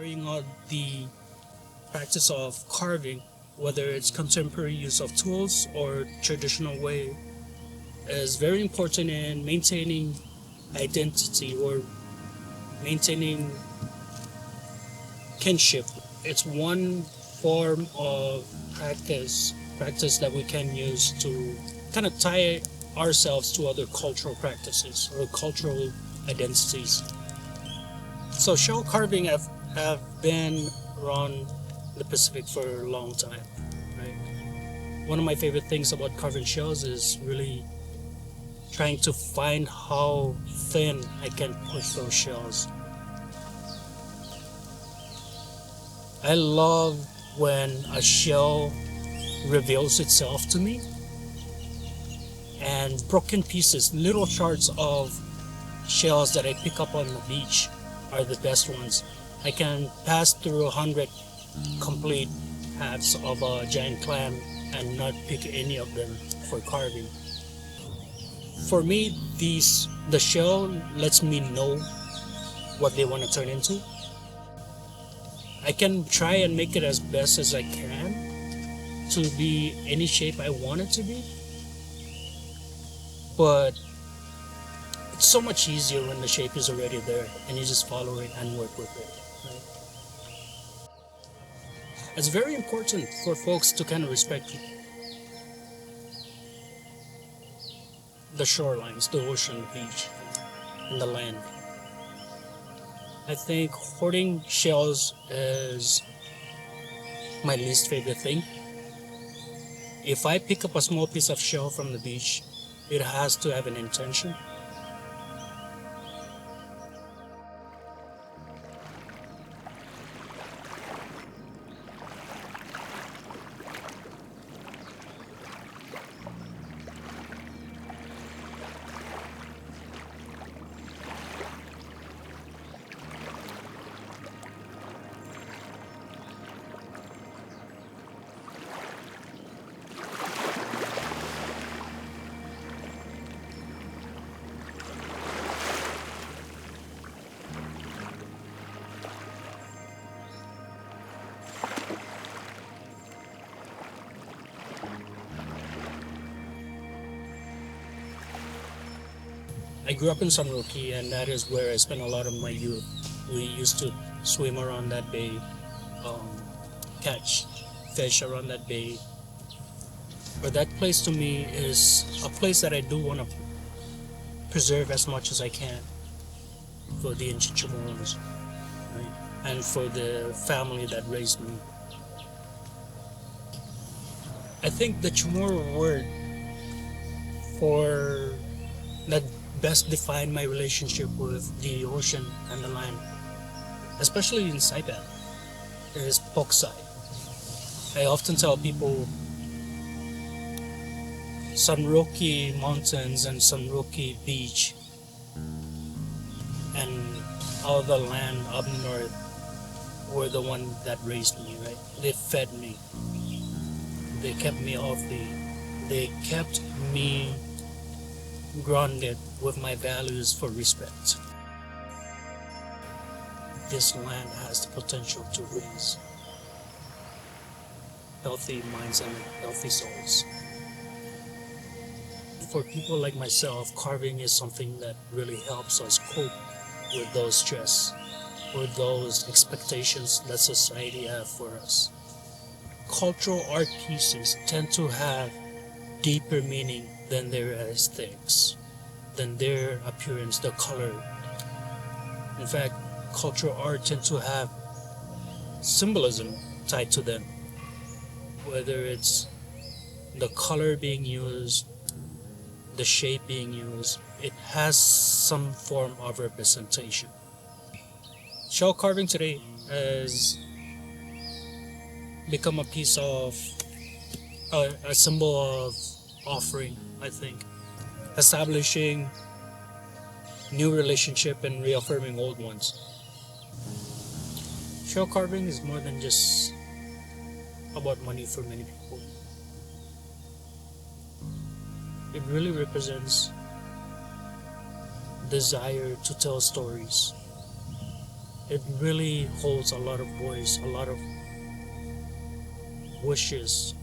carrying out the practice of carving, whether it's contemporary use of tools or traditional way, is very important in maintaining identity or maintaining kinship. It's one form of practice that we can use to kind of tie ourselves to other cultural practices or cultural identities. So shell carving have been around the Pacific for a long time, right? One of my favorite things about carving shells is really trying to find how thin I can push those shells. I love when a shell reveals itself to me, and broken pieces, little shards of shells that I pick up on the beach are the best ones. I can pass through 100 complete halves of a giant clam and not pick any of them for carving. For me, the shell lets me know what they want to turn into. I can try and make it as best as I can to be any shape I want it to be, but it's so much easier when the shape is already there and you just follow it and work with it. Right? It's very important for folks to kind of respect the shorelines, the ocean, the beach, and the land. I think hoarding shells is my least favorite thing. If I pick up a small piece of shell from the beach, it has to have an intention. I grew up in San Roque, and that is where I spent a lot of my youth. We used to swim around that bay, catch fish around that bay. But that place to me is a place that I do want to preserve as much as I can for the ancient Chamorros, right? And for the family that raised me. I think the Chamorro word for that best define my relationship with the ocean and the land, especially in Saipan, is poksai. I often tell people San Roque Mountains and San Roque Beach and all the land up north were the one that raised me, right? They fed me. They kept me healthy. They kept me grounded with my values for respect. This land has the potential to raise healthy minds and healthy souls. For people like myself, carving is something that really helps us cope with those stress or those expectations that society have for us. Cultural art pieces tend to have deeper meaning than their aesthetics, than their appearance, the color. In fact, cultural art tend to have symbolism tied to them, whether it's the color being used, the shape being used, it has some form of representation. Shell carving today has become a piece of a symbol of offering, I think, establishing new relationship and reaffirming old ones. Shell carving is more than just about money for many people. It really represents desire to tell stories, it really holds a lot of voice, a lot of wishes,